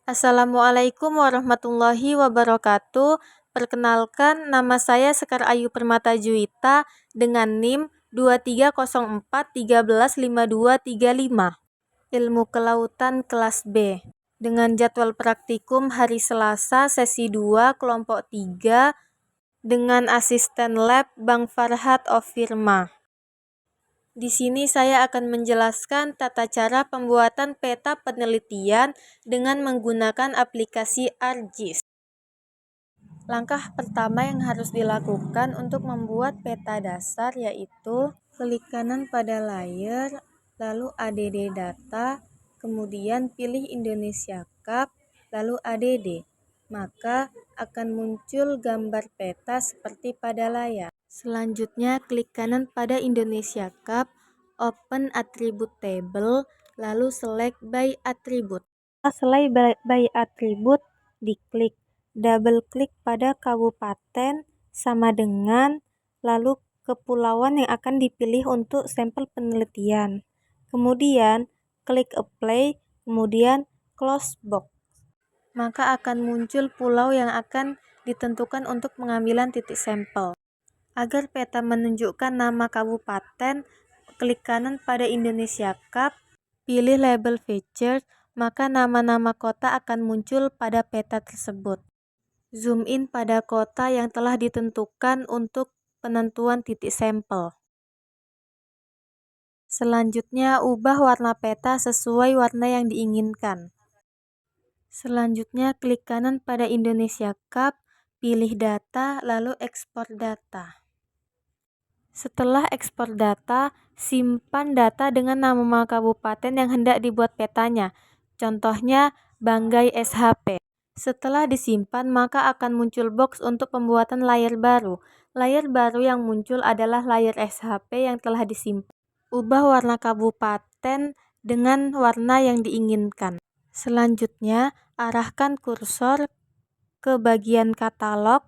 Assalamualaikum warahmatullahi wabarakatuh. Perkenalkan, nama saya Sekar Ayu Permata Juwita dengan NIM 2304135235. Ilmu Kelautan kelas B. Dengan jadwal praktikum hari Selasa sesi 2 kelompok 3 dengan asisten lab Bang Farhat Ofirma. Di sini saya akan menjelaskan tata cara pembuatan peta penelitian dengan menggunakan aplikasi ArcGIS. Langkah pertama yang harus dilakukan untuk membuat peta dasar yaitu klik kanan pada layer, lalu ADD data, kemudian pilih Indonesia Cup, lalu ADD. Maka akan muncul gambar peta seperti pada layar. Selanjutnya, klik kanan pada Indonesia Cup, open attribute table, lalu select by attribute. Setelah select by attribute, diklik. Double klik pada kabupaten sama dengan, lalu kepulauan yang akan dipilih untuk sampel penelitian. Kemudian, klik apply, kemudian close box. Maka akan muncul pulau yang akan ditentukan untuk pengambilan titik sampel. Agar peta menunjukkan nama kabupaten, klik kanan pada Indonesia Cup, pilih label feature, maka nama-nama kota akan muncul pada peta tersebut. Zoom in pada kota yang telah ditentukan untuk penentuan titik sampel. Selanjutnya, ubah warna peta sesuai warna yang diinginkan. Selanjutnya, klik kanan pada Indonesia Cup, pilih data, lalu ekspor data. Setelah ekspor data, simpan data dengan nama kabupaten yang hendak dibuat petanya. Contohnya, Banggai SHP. Setelah disimpan, maka akan muncul box untuk pembuatan layar baru. Layar baru yang muncul adalah layar SHP yang telah disimpan. Ubah warna kabupaten dengan warna yang diinginkan. Selanjutnya, arahkan kursor ke bagian katalog,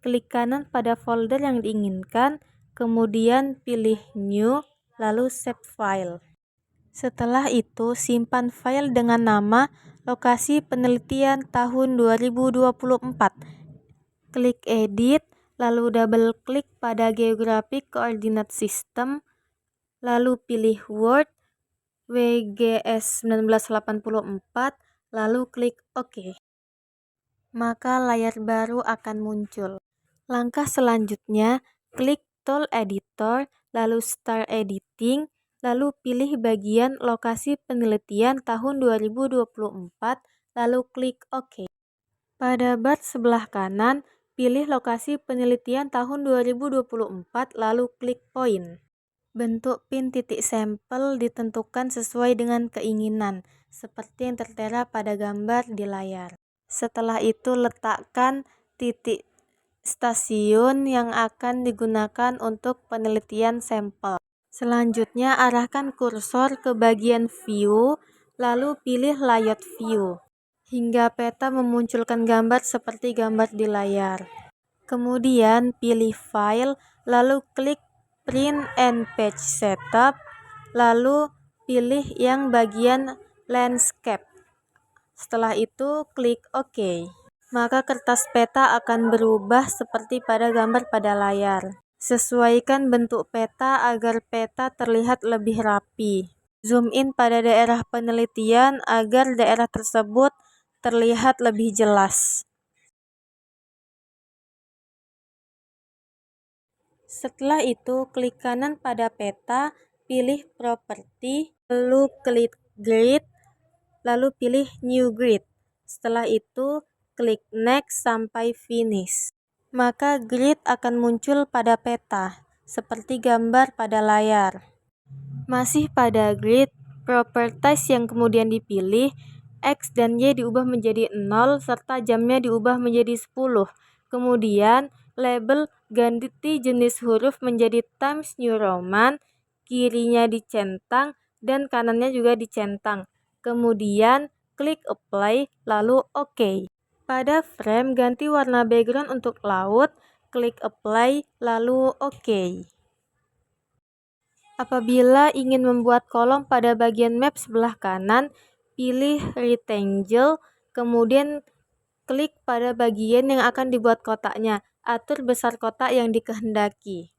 klik kanan pada folder yang diinginkan, kemudian pilih New, lalu Save File. Setelah itu, simpan file dengan nama Lokasi Penelitian tahun 2024. Klik Edit, lalu double klik pada Geographic Coordinate System, lalu pilih Word, WGS 1984, lalu klik OK. Maka layar baru akan muncul. Langkah selanjutnya, klik Tool Editor, lalu Start Editing, lalu pilih bagian Lokasi Penelitian tahun 2024, lalu klik OK. Pada bar sebelah kanan, pilih Lokasi Penelitian tahun 2024, lalu klik Point. Bentuk pin titik sampel ditentukan sesuai dengan keinginan, seperti yang tertera pada gambar di layar. Setelah itu, letakkan titik stasiun yang akan digunakan untuk penelitian sampel. Selanjutnya, arahkan kursor ke bagian View, lalu pilih Layout View, hingga peta memunculkan gambar seperti gambar di layar. Kemudian, pilih File, lalu klik Print and Page Setup, lalu pilih yang bagian Landscape. Setelah itu, klik OK. Maka kertas peta akan berubah seperti pada gambar pada layar. Sesuaikan bentuk peta agar peta terlihat lebih rapi. Zoom in pada daerah penelitian agar daerah tersebut terlihat lebih jelas. Setelah itu, klik kanan pada peta, pilih Property, lalu klik Grid, lalu pilih New Grid. Setelah itu, klik Next sampai Finish. Maka grid akan muncul pada peta, seperti gambar pada layar. Masih pada grid, properties yang kemudian dipilih, X dan Y diubah menjadi 0, serta jamnya diubah menjadi 10. Kemudian, label ganti jenis huruf menjadi Times New Roman, kirinya dicentang, dan kanannya juga dicentang. Kemudian, klik Apply, lalu OK. Pada frame, ganti warna background untuk laut, klik Apply, lalu OK. Apabila ingin membuat kolom pada bagian map sebelah kanan, pilih Rectangle, Kemudian klik pada bagian yang akan dibuat kotaknya. Atur besar kotak yang dikehendaki.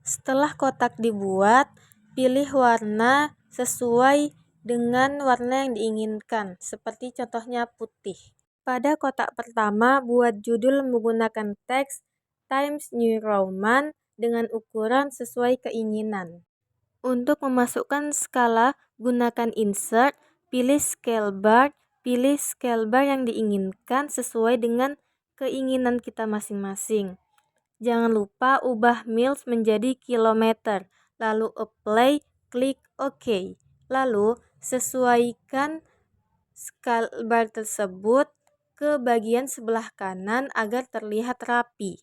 Setelah kotak dibuat, pilih warna sesuai dengan warna yang diinginkan, seperti contohnya putih. Pada kotak pertama, buat judul menggunakan teks Times New Roman dengan ukuran sesuai keinginan. Untuk memasukkan skala, gunakan insert, pilih scale bar yang diinginkan sesuai dengan keinginan kita masing-masing. Jangan lupa ubah miles menjadi kilometer, lalu apply, klik OK. Lalu sesuaikan scale bar tersebut ke bagian sebelah kanan agar terlihat rapi.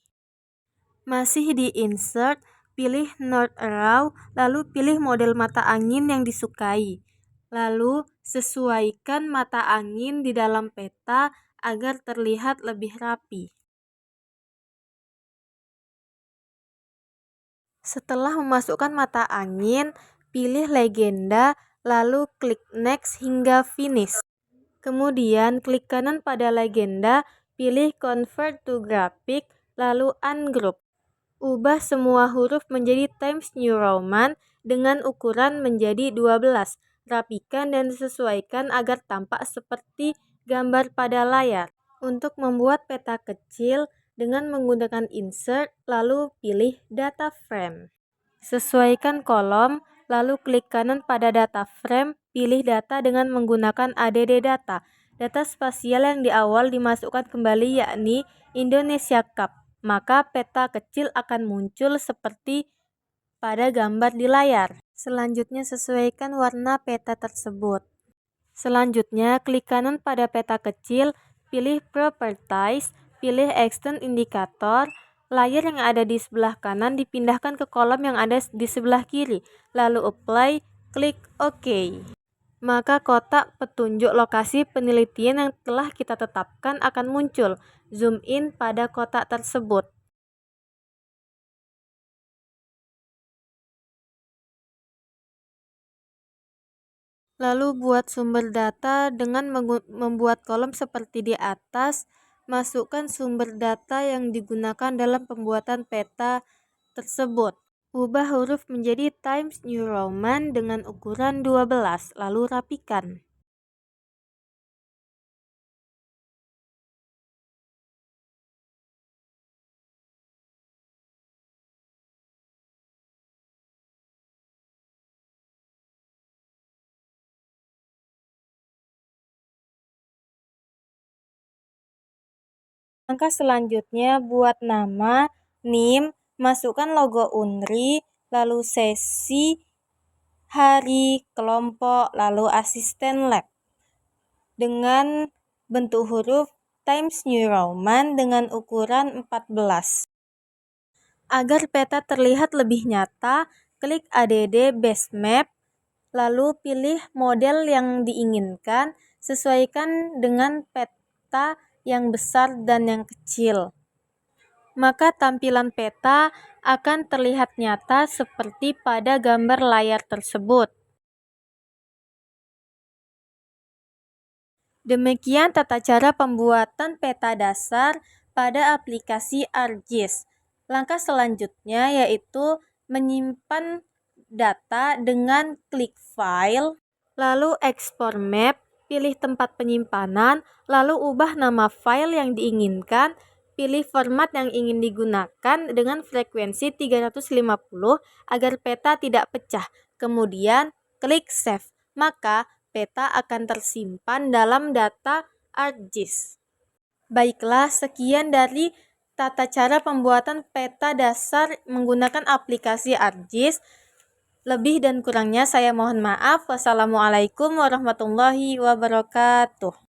Masih di insert, pilih North Arrow, lalu pilih model mata angin yang disukai. Lalu sesuaikan mata angin di dalam peta agar terlihat lebih rapi. Setelah memasukkan mata angin, pilih legenda, lalu klik next hingga finish. Kemudian klik kanan pada legenda, pilih convert to graphic, lalu ungroup. Ubah semua huruf menjadi Times New Roman dengan ukuran menjadi 12. Rapikan dan sesuaikan agar tampak seperti gambar pada layar. Untuk membuat peta kecil dengan menggunakan insert, lalu pilih data frame. Sesuaikan kolom, lalu klik kanan pada data frame, pilih data dengan menggunakan ADD data. Data spasial yang di awal dimasukkan kembali yakni Indonesia Cup. Maka peta kecil akan muncul seperti pada gambar di layar. Selanjutnya sesuaikan warna peta tersebut. Selanjutnya klik kanan pada peta kecil, pilih Properties, pilih Extend Indicator. Layar yang ada di sebelah kanan dipindahkan ke kolom yang ada di sebelah kiri, lalu apply, klik OK. Maka kotak petunjuk lokasi penelitian yang telah kita tetapkan akan muncul. Zoom in pada kotak tersebut. Lalu buat sumber data dengan membuat kolom seperti di atas. Masukkan sumber data yang digunakan dalam pembuatan peta tersebut. Ubah huruf menjadi Times New Roman dengan ukuran 12, lalu rapikan. Langkah selanjutnya buat nama, NIM, masukkan logo UNRI, lalu sesi, hari, kelompok, lalu asisten lab. Dengan bentuk huruf Times New Roman dengan ukuran 14. Agar peta terlihat lebih nyata, klik ADD Base Map, lalu pilih model yang diinginkan, sesuaikan dengan peta yang besar dan yang kecil. Maka tampilan peta akan terlihat nyata seperti pada gambar layar tersebut. Demikian tata cara pembuatan peta dasar pada aplikasi ArcGIS. Langkah selanjutnya yaitu menyimpan data dengan klik File, lalu Export Map, pilih tempat penyimpanan, lalu ubah nama file yang diinginkan, pilih format yang ingin digunakan dengan frekuensi 350 agar peta tidak pecah. Kemudian klik Save, maka peta akan tersimpan dalam data ArcGIS. Baiklah, sekian dari tata cara pembuatan peta dasar menggunakan aplikasi ArcGIS. Lebih dan kurangnya saya mohon maaf. Wassalamualaikum warahmatullahi wabarakatuh.